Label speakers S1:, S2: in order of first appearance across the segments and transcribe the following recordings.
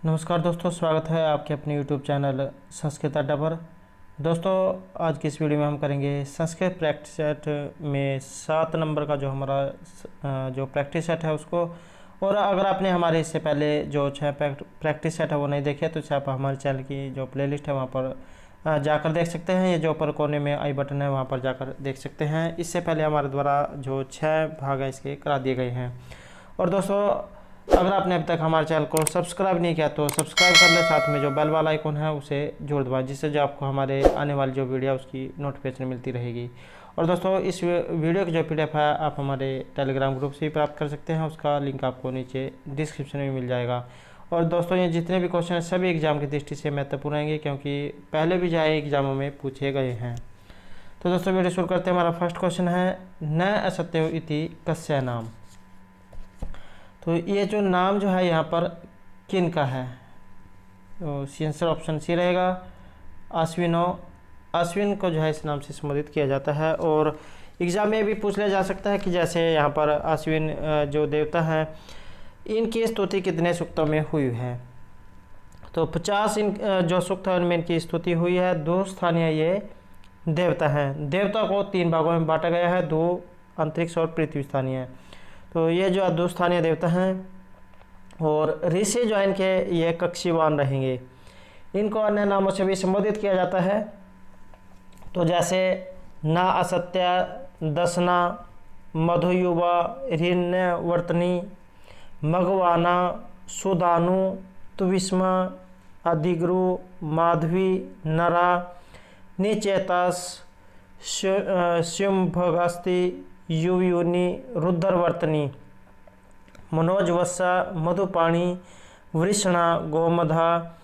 S1: नमस्कार दोस्तों, स्वागत है आपके अपने YouTube चैनल संस्कृत अड्डा पर। दोस्तों, आज की इस वीडियो में हम करेंगे संस्कृत प्रैक्टिस सेट में 7 नंबर का जो हमारा जो प्रैक्टिस सेट है उसको। और अगर आपने हमारे इससे पहले जो 6 प्रैक्टिस सेट है वो नहीं देखे तो इसे आप हमारे चैनल की जो प्लेलिस्ट है वहाँ पर जाकर देख सकते हैं। ये जो ऊपर कोने में आई बटन है वहाँ पर जाकर देख सकते हैं। इससे पहले हमारे द्वारा जो 6 भाग है इसके करा दिए गए हैं। और दोस्तों, अगर आपने अब तक हमारे चैनल को सब्सक्राइब नहीं किया तो सब्सक्राइब कर लें, साथ में जो बेल वाला आइकन है उसे जोड़ दबाएं, जिससे जो आपको हमारे आने वाली जो वीडियो है उसकी नोटिफिकेशन मिलती रहेगी। और दोस्तों, इस वीडियो की जो PDF है आप हमारे टेलीग्राम ग्रुप से भी प्राप्त कर सकते हैं। उसका लिंक आपको नीचे डिस्क्रिप्शन में मिल जाएगा। और दोस्तों, ये जितने भी क्वेश्चन हैं सभी एग्जाम की दृष्टि से महत्वपूर्ण रहेंगे, क्योंकि पहले भी जाए एग्जामों में पूछे गए हैं। तो दोस्तों, वीडियो शुरू करते हैं। हमारा फर्स्ट क्वेश्चन है न असत्यो इति कस्य नाम। तो ये जो नाम जो है यहाँ पर किन का है, तो आंसर ऑप्शन सी रहेगा, अश्विनो। अश्विन को जो है इस नाम से संबोधित किया जाता है। और एग्जाम में भी पूछ लिया जा सकता है कि जैसे यहाँ पर अश्विन जो देवता है इनकी स्तुति कितने सूक्तों में हुई है। तो 50 जो सूक्त है उनमें इनकी स्तुति हुई है। 2 स्थानीय ये देवता हैं। देवता को 3 भागों में बांटा गया है, 2 अंतरिक्ष और पृथ्वी स्थानीय। तो ये जो 2 स्थानीय देवता हैं। और ऋषि जो है इनके ये कक्षीवान रहेंगे। इनको अन्य नामों से भी संबोधित किया जाता है। तो जैसे ना असत्या, दसना, मधुयुवा, हिरण्यवर्तनी, मघवाना, सुदानु, तुविस्मा, अधिग्रु, माधवी, नरा, निचेतास, शुंभगस्ति, युवयुनि, रुद्रवर्तनी, मनोजवत्सा, मधुपाणी, वृषणा, गोमधा,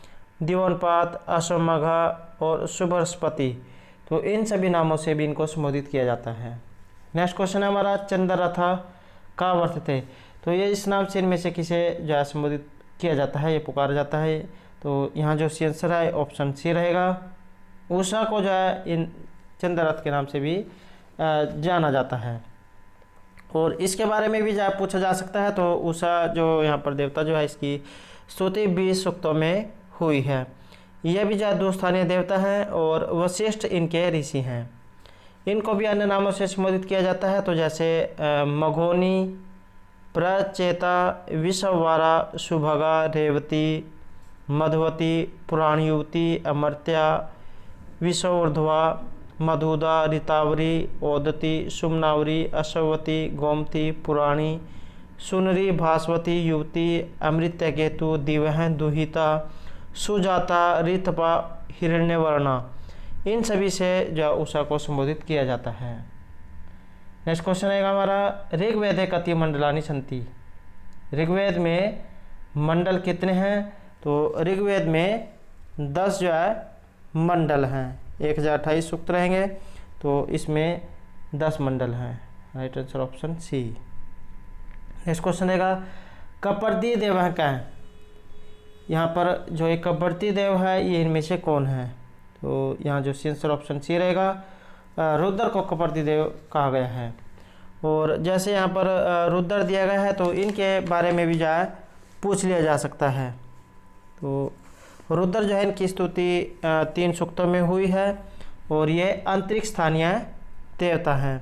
S1: दिवनपात, अश्वमघा और शुभस्पति। तो इन सभी नामों से भी इनको संबोधित किया जाता है। नेक्स्ट क्वेश्चन है हमारा चंद्ररथा का वर्तते। तो ये इस नाम से इनमें से किसे जो है संबोधित किया जाता है, ये पुकारा जाता है। तो यहाँ जो आंसर है ऑप्शन सी रहेगा। उषा को जो है इन चंद्ररथ के नाम से भी जाना जाता है। और इसके बारे में भी पूछा जा सकता है। तो उषा जो यहाँ पर देवता जो है इसकी स्तुति 20 सूक्तों में हुई है। यह भी जो 2 स्थानीय देवता हैं और वशिष्ठ इनके ऋषि हैं। इनको भी अन्य नामों से संबोधित किया जाता है। तो जैसे मघोनी, प्रचेता, विषवारा, सुभगा, रेवती, मधुवती, पुराणयुवती, अमर्त्या, विषऊर्ध्वा, मधुदा, ऋतावरी, ओदती, सुमनावरी, अश्वती, गोमती, पुराणी, सुनरी, भास्वती, युवती, अमृत्यकेतु, दिवहन, दुहिता, सुजाता, ऋतपा, हिरण्यवर्णा। इन सभी से जो उषा को संबोधित किया जाता है। नेक्स्ट क्वेश्चन है हमारा ऋग्वेदे कति मंडलानि सन्ति। ऋग्वेद में मंडल कितने हैं। तो ऋग्वेद में 10 जो है मंडल हैं। 1028 सूक्त रहेंगे। तो इसमें 10 मंडल हैं। Right answer option C. Next question रहेगा कपर्दी देव है क्या है। यहाँ पर जो एक कपर्दी देव है ये इनमें से कौन है। तो यहाँ जो आंसर ऑप्शन सी रहेगा, रुद्र को कपर्दी देव कहा गया है। और जैसे यहाँ पर रुद्र दिया गया है तो इनके बारे में भी जो है पूछ लिया जा सकता है। तो रुद्र जो है इनकी स्तुति 3 सूक्तों में हुई है। और ये अंतरिक्ष स्थानीय देवता हैं।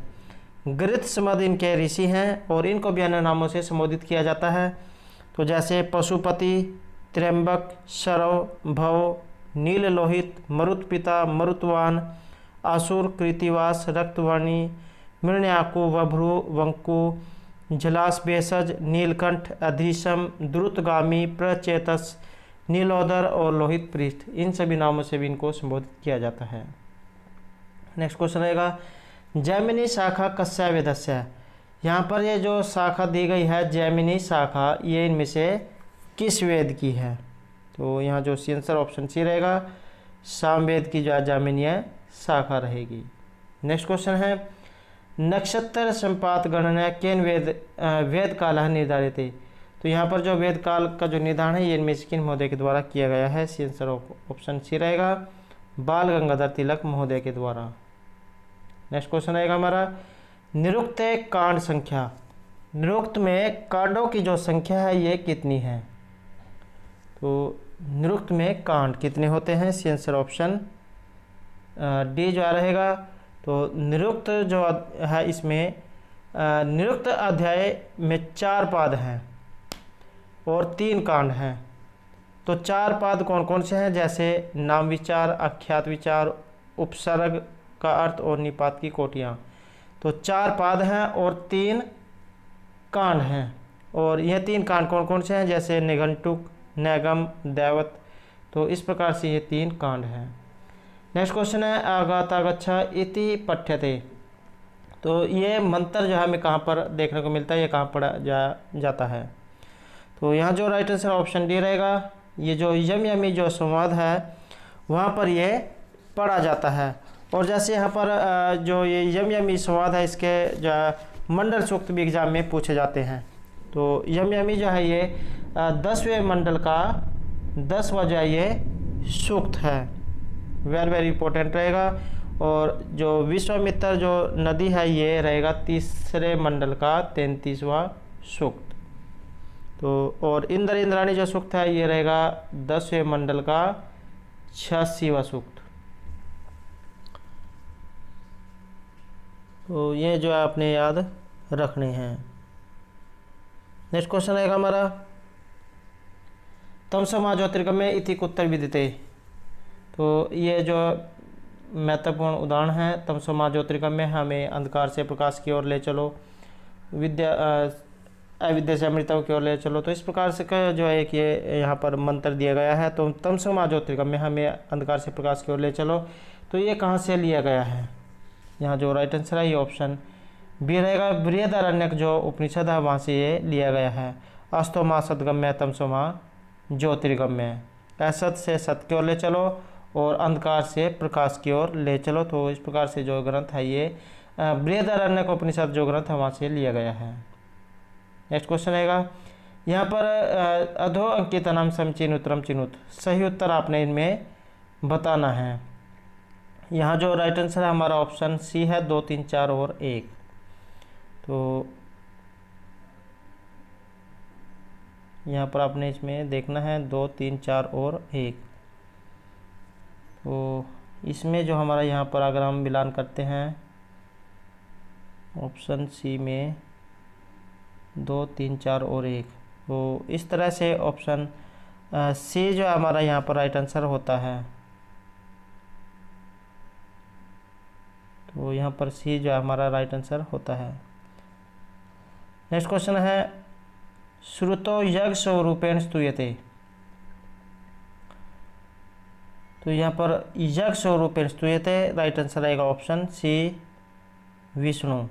S1: गृत्समद इनके ऋषि हैं और इनको भी अन्य नामों से संबोधित किया जाता है। तो जैसे पशुपति, त्र्यंबक, शरव, भव, नील लोहित, मरुत्पिता, मरुत्वान, असुर, कृतिवास, रक्तवर्णी, मृण्याकु, वभ्रु, वंकु, जलास, भेषज, नीलकंठ, अधीशम, द्रुतगामी, प्रचेतस, नीलोदर और लोहित पृष्ठ। इन सभी नामों से भी इनको संबोधित किया जाता है। नेक्स्ट क्वेश्चन रहेगा जैमिनी शाखा कस्या वेदस्य। यहाँ पर ये जो शाखा दी गई है जैमिनी शाखा, ये इनमें से किस वेद की है। तो यहाँ जो आंसर ऑप्शन सी रहेगा, सामवेद की जो जैमिनीय शाखा रहेगी। नेक्स्ट क्वेश्चन है नक्षत्र संपात गणना केन वेद काल निर्धारित है। तो यहाँ पर जो वेद काल का जो निर्धारण है ये इनमें से किन महोदय के द्वारा किया गया है। आंसर ऑप्शन सी रहेगा, बाल गंगाधर तिलक महोदय के द्वारा। नेक्स्ट क्वेश्चन रहेगा हमारा निरुक्त कांड संख्या। निरुक्त में कांडों की जो संख्या है ये कितनी है। तो निरुक्त में कांड कितने होते हैं? सी आंसर ऑप्शन डी जो रहेगा। तो निरुक्त जो है इसमें निरुक्त अध्याय में 4 पाद हैं और 3 कांड हैं। तो 4 पाद कौन कौन से हैं? जैसे नाम विचार, आख्यात विचार, उपसर्ग का अर्थ और निपात की कोटियाँ। तो 4 पाद हैं और 3 कांड हैं। और यह 3 कांड कौन कौन से हैं? जैसे निघंटुक, नैगम, दैवत। तो इस प्रकार से ये 3 कांड हैं। नेक्स्ट क्वेश्चन है आगातागच्छा इति पठ्यते। तो ये मंत्र जो है हमें कहाँ पर देखने को मिलता है, ये कहाँ पढ़ा जाता है? तो यहाँ जो राइट आंसर ऑप्शन डी रहेगा। ये जो यम यमी जो संवाद है वहाँ पर ये पढ़ा जाता है। और जैसे यहाँ पर जो ये यम यमी संवाद है इसके जो मंडल सूक्त भी एग्जाम में पूछे जाते हैं। तो यम यमी जो है ये 10वें मंडल का 10वां जो है ये सूक्त है। वेरी वेरी इंपॉर्टेंट रहेगा। और जो विश्वामित्र जो नदी है ये रहेगा 3रे मंडल का 33वां सूक्त। तो और इंद्र इंद्राणी जो सूक्त है ये रहेगा 10वें मंडल का 86वां सूक्त। तो ये जो आपने याद रखने हैं। नेक्स्ट क्वेश्चन रहेगा हमारा तमसमा ज्योतिर्गम्य इति कुत्र विदिते। तो ये जो महत्वपूर्ण उदाहरण है तमसमा ज्योतिर्गम्य, हमें अंधकार से प्रकाश की ओर ले चलो, विद्या अविद्या से अमृतत्व की ओर ले चलो। तो इस प्रकार से जो है कि यहाँ पर मंत्र दिया गया है। तो तमसमा ज्योतिर्गम्य, हमें अंधकार से प्रकाश की ओर ले चलो। तो ये कहाँ से लिया गया है? यहाँ जो राइट आंसर है ये ऑप्शन बी रहेगा। बृहदारण्यक जो उपनिषद है वहाँ से ये लिया गया है। अस्तो माँ सदगम्य तमसोमा ज्योतिर्गम्य, असत से सत की ओर ले चलो और अंधकार से प्रकाश की ओर ले चलो। तो इस प्रकार से जो ग्रंथ है ये बृहदारण्यक उपनिषद जो ग्रंथ है वहाँ से लिया गया है। नेक्स्ट क्वेश्चन रहेगा यहाँ पर अधो अंकित नाम समचिन उत्तरम चिनुत। सही उत्तर आपने इनमें बताना है। यहाँ जो राइट आंसर है हमारा ऑप्शन सी है 2, 3, 4 और 1। तो यहाँ पर आपने इसमें देखना है 2, 3, 4 और 1। तो इसमें जो हमारा यहाँ पर अगर हम मिलान करते हैं ऑप्शन सी में 2, 3, 4 और 1, तो इस तरह से ऑप्शन सी जो हमारा यहाँ पर राइट आंसर होता है। तो यहाँ पर सी जो हमारा राइट आंसर होता है। नेक्स्ट क्वेश्चन है श्रुतो यज्ञ स्वरूपेण स्तूयते। तो यहाँ पर यज्ञ स्वरूपेण स्तूयते राइट आंसर आएगा ऑप्शन सी विष्णु।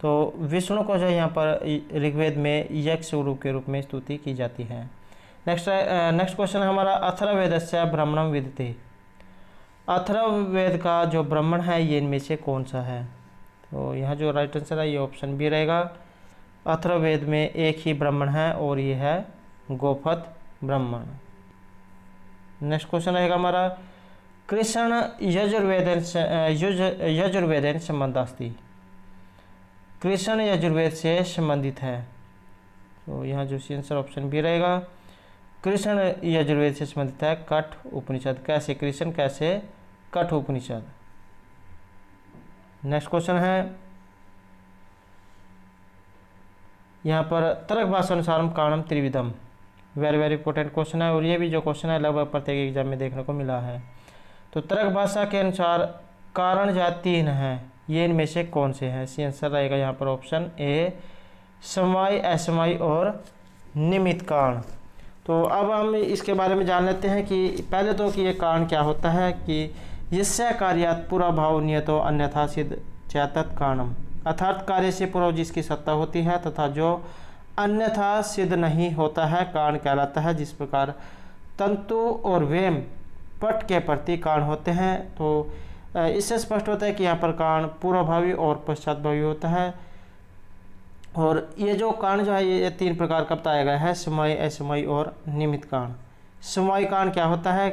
S1: तो विष्णु को जो यहाँ पर ऋग्वेद में यज्ञ स्वरूप के रूप में स्तुति की जाती है। नेक्स्ट क्वेश्चन हमारा अथर्ववेदस्य ब्राह्मणम विदिते। अथर्ववेद का जो ब्राह्मण है ये इनमें से कौन सा है? तो यहाँ जो राइट आंसर है ये ऑप्शन बी रहेगा। अथर्ववेद में एक ही ब्राह्मण है और ये है गोपथ ब्राह्मण। नेक्स्ट क्वेश्चन रहेगा हमारा कृष्ण यजुर्वेदेन संबंध अस्ति। कृष्ण यजुर्वेद से संबंधित है। तो यहाँ जो आंसर ऑप्शन बी रहेगा। कृष्ण यजुर्वेद से संबंधित है कठ उपनिषद। कैसे कृष्ण, कैसे कठ उपनिषद। नेक्स्ट क्वेश्चन है यहाँ पर तर्क भाषानुसारम कारणम त्रिविधम। वेरी वेरी इंपॉर्टेंट क्वेश्चन है और ये भी जो क्वेश्चन है लगभग प्रत्येक एग्जाम में देखने को मिला है। तो तर्क भाषा के अनुसार कारण जो 3 हैं ये इनमें से कौन से हैं? सी आंसर रहेगा यहाँ पर ऑप्शन ए समवाय, असमवाय और निमित्त कारण। तो अब हम इसके बारे में जान लेते हैं कि पहले तो कि ये कारण क्या होता है कि यस्य कार्यात् पूरा भाव नियतो अन्यथा सिद्ध चैतत कारणम। अर्थात कार्य से पूर्व जिसकी सत्ता होती है तथा जो अन्यथा सिद्ध नहीं होता है कारण कहलाता है। जिस प्रकार तंतु और वेम पट के प्रति कारण होते हैं। तो इससे स्पष्ट होता है कि यहाँ पर कारण पूर्वभावी और पश्चातभावी होता है। और ये जो कारण जो है ये 3 प्रकार का बताया गया है, समय, असमय और निमित्त कारण। समय कारण क्या होता है?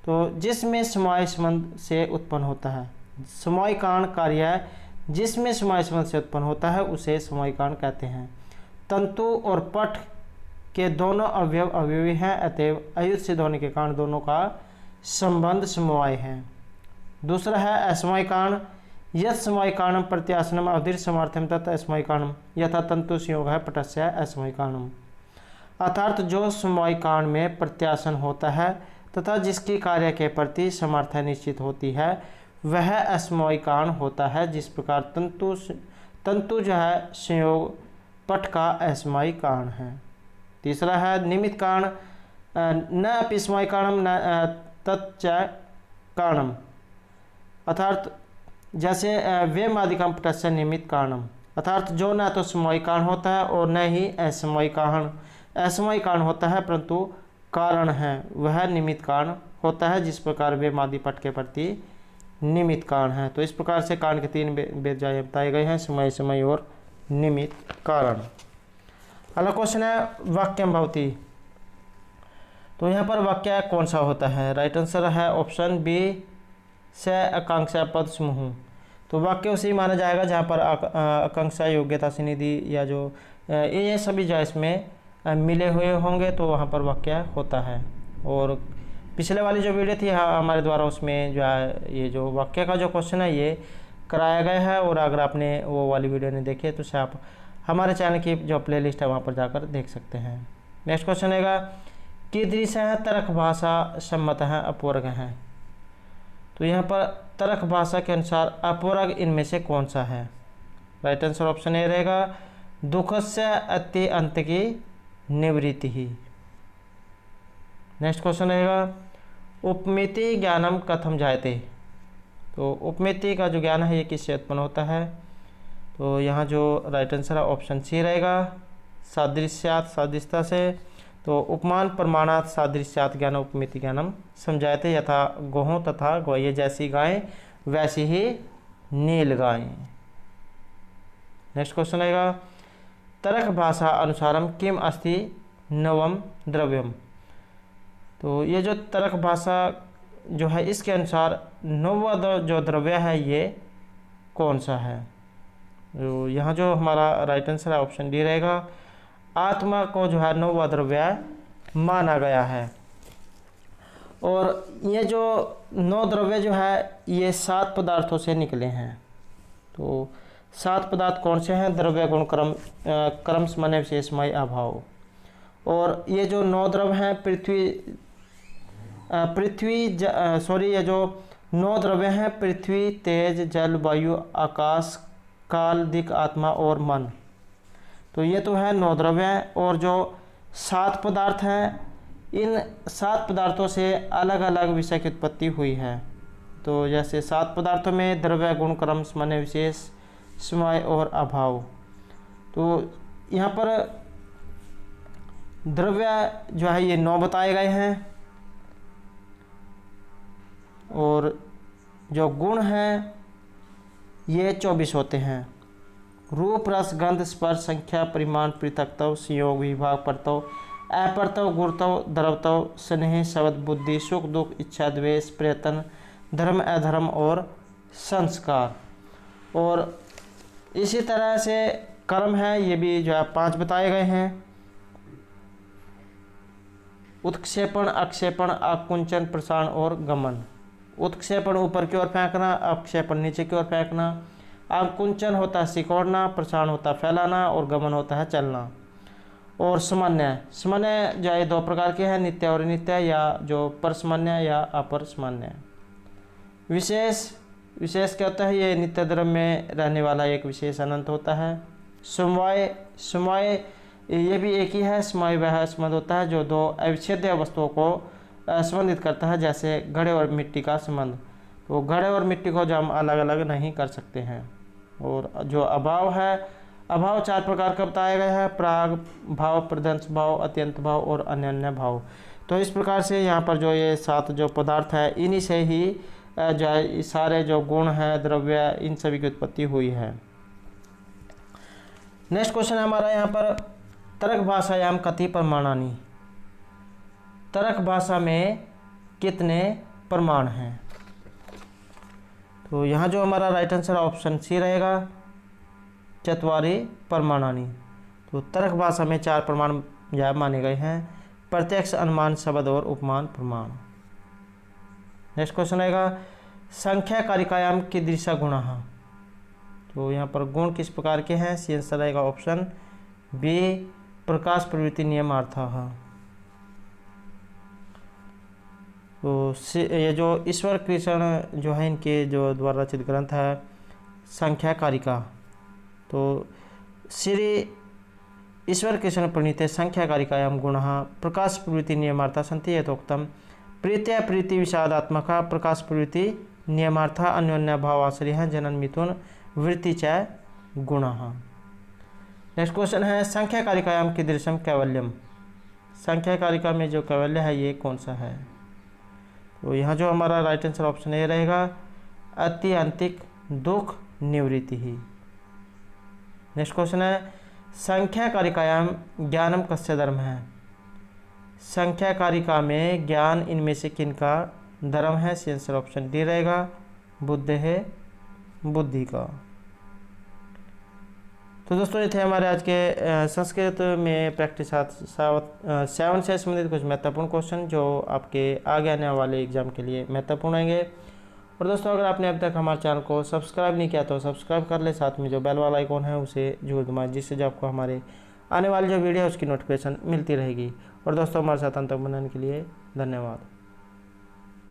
S1: तो जिसमें समय संबंध से उत्पन्न होता है। समय कारण कार्य है जिसमें समय संबंध से उत्पन्न होता है उसे समय कारण कहते हैं। तंतु और पट के दोनों अवयव अवयवी हैं, अतएव अयुत सिद्ध होने के कारण दोनों का संबंध समवाय है। दूसरा है असमवाय कारण। यत् समवाय कारणम प्रत्यासनम अवधिर समर्थ्यम तत् असमवाय कारणम यथा तंतु संयोग है पटस्य असमवाय कारणम। अर्थात जो समवाय कारण में प्रत्यासन होता है तथा जिसकी कार्य के प्रति समर्थ्य निश्चित होती है वह असमवाय कारण होता है। जिस प्रकार तंतु जो है संयोग पट का असमवाय कारण है। तीसरा है निमित्त कारण। न अपि समवाय कारणम न तच्च कारणम। अर्थात जैसे व्यमादिकम पटस्य निमित्त कारणम, अर्थात जो न तो समवाय कारण होता है और न ही असमवाय कारण होता है, परंतु कारण है वह निमित्त कारण होता है। जिस प्रकार व्यमादि पट के प्रति निमित्त कारण है। तो इस प्रकार से कारण के तीन भेद बताए गए हैं, समय समय और निमित्त कारण। अगला क्वेश्चन है वाक्यम भवति। तो यहाँ पर वाक्य कौन सा होता है? राइट आंसर है ऑप्शन बी से आकांक्षा पद समूह। तो वाक्य उसी माना जाएगा जहाँ पर आकांक्षा योग्यता निधि या जो ये सभी जो इसमें मिले हुए होंगे तो वहाँ पर वाक्य होता है। और पिछले वाली जो वीडियो थी हमारे द्वारा उसमें जो है ये जो वाक्य का जो क्वेश्चन है ये कराया गया है। और अगर आपने वो वाली वीडियो नहीं देखी है तो उसे आप हमारे चैनल की जो प्लेलिस्ट है वहाँ पर जाकर देख सकते हैं। नेक्स्ट क्वेश्चन है कीदृश है तर्क भाषा सम्मत है अपवर्ग है। तो यहाँ पर तर्क भाषा के अनुसार अपवर्ग इनमें से कौन सा है? राइट आंसर ऑप्शन ए रहेगा दुखस्य अति अंत की निवृत्ति ही। नेक्स्ट क्वेश्चन रहेगा उपमिति ज्ञानम कथम जायते। तो उपमिति का जो ज्ञान है ये किससे उत्पन्न होता है? तो यहाँ जो राइट आंसर है ऑप्शन सी रहेगा सादृश्यात सादृश्यता से। तो उपमान प्रमाणात सादृश्यात ज्ञान उपमिति ज्ञानम समझाते यथा गोहों तथा गोये जैसी गायें वैसी ही नील गायें। नेक्स्ट क्वेश्चन रहेगा तर्क भाषा अनुसारम किम अस्ति नवम द्रव्यम। तो ये जो तर्क भाषा जो है इसके अनुसार नौवा जो द्रव्य है ये कौन सा है? तो यहाँ जो हमारा राइट आंसर है ऑप्शन डी रहेगा आत्मा को जो है नौवा द्रव्य माना गया है। और ये जो 9 द्रव्य जो है ये 7 पदार्थों से निकले हैं। तो 7 पदार्थ कौन से हैं? द्रव्य गुण क्रम समन्वय विशेषमय अभाव। और ये जो 9 द्रव्य हैं ये जो 9 द्रव्य हैं पृथ्वी तेज जल वायु आकाश काल दिक् आत्मा और मन। तो ये तो है 9 द्रव्य हैं। और जो 7 पदार्थ हैं इन 7 पदार्थों से अलग अलग विषय की उत्पत्ति हुई है। तो जैसे 7 पदार्थों में द्रव्य गुण क्रम समन्वय विशेष समय और अभाव। तो यहाँ पर द्रव्य जो है ये 9 बताए गए हैं। और जो गुण हैं ये 24 होते हैं। रूप रस गंध स्पर्श संख्या परिमाण पृथकत्व संयोग विभाग परतव अपर्तव गुरुतव द्रवतव स्नेह शब्द बुद्धि सुख दुख इच्छा द्वेष प्रयत्न धर्म अधर्म और संस्कार। और इसी तरह से कर्म है ये भी जो है 5 बताए गए हैं। उत्क्षेपण अक्षेपण आकुंचन प्रसारण और गमन। उत्क्षेपण ऊपर की ओर फेंकना, अक्षेपण नीचे की ओर फेंकना। आकुंचन होता है सिकोड़ना, प्रसारण होता है फैलाना और गमन होता है चलना। और समन्वय जो है 2 प्रकार के हैं, नित्य और अनित्य या जो परसमन्वय या अपरसमन्वय। विशेष क्या होता है? ये नित्य द्रव्य में रहने वाला एक विशेष अनंत होता है। समवाय ये भी एक ही है। समवाय वह संबंध होता है जो 2 अविच्छेद्य वस्तुओं को संबंधित करता है, जैसे घड़े और मिट्टी का संबंध। तो घड़े और मिट्टी को जो हम अलग अलग नहीं कर सकते हैं। और जो अभाव है, अभाव 4 प्रकार का बताया गया है, प्राग भाव, प्रदंश भाव, अत्यंत भाव और अन्य भाव। तो इस प्रकार से यहाँ पर जो ये 7 जो पदार्थ है इन्हीं से ही जो है सारे जो गुण हैं द्रव्य इन सभी की उत्पत्ति हुई है। नेक्स्ट क्वेश्चन हमारा यहाँ पर तर्क भाषायाम कति प्रमाणानि। तर्क भाषा में कितने प्रमाण हैं? तो यहाँ जो हमारा राइट आंसर ऑप्शन सी रहेगा चत्वारि प्रमाणानि। तो तर्क भाषा में 4 प्रमाण या माने गए हैं। प्रत्यक्ष अनुमान शब्द और उपमान प्रमाण। नेक्स्ट क्वेश्चन आएगा संख्या कारिकायाम कीदृशा गुणः। तो यहाँ पर गुण किस प्रकार के हैं? सी आंसर आएगा ऑप्शन बी प्रकाश प्रवृत्ति नियमार्थः। तो ये जो ईश्वर कृष्ण जो है इनके जो द्वारा रचित ग्रंथ है संख्या कारिका, तो श्री ईश्वर कृष्ण प्रणीते संख्या कारिकायां गुणः प्रकाश प्रवृत्ति नियमार्था सन्ति यथोक्तम प्रीत्या प्रीति विषादात्मक प्रकाश प्रवृत्ति नियमार्था अन्योन्य भावाश्रय जनन मिथुन वृत्ति च गुणः। नेक्स्ट क्वेश्चन है संख्या कारिकायां कीदृशम कैवल्यम। संख्या कारिका में जो कैवल्य है ये कौन सा है? तो यहाँ जो हमारा राइट आंसर ऑप्शन ए रहेगा अत्यंतिक दुख निवृत्ति ही। नेक्स्ट क्वेश्चन है संख्या कारिकायां ज्ञानम कस्य धर्म है। संख्या कारिका में ज्ञान इनमें से किनका धर्म है? सी आंसर ऑप्शन डी रहेगा बुद्ध है बुद्धि का। तो दोस्तों ये थे हमारे आज के संस्कृत में प्रैक्टिस 7 से संबंधित कुछ महत्वपूर्ण क्वेश्चन जो आपके आगे आने वाले एग्जाम के लिए महत्वपूर्ण होंगे। और दोस्तों अगर आपने अब तक हमारे चैनल को सब्सक्राइब नहीं किया तो सब्सक्राइब कर ले, साथ में जो बेल वाला आइकॉन है उसे जरूर दबाएं जिससे जो आपको हमारे आने वाली जो वीडियो है उसकी नोटिफिकेशन मिलती रहेगी। और दोस्तों हमारे साथ अंत तक बनाने के लिए धन्यवाद।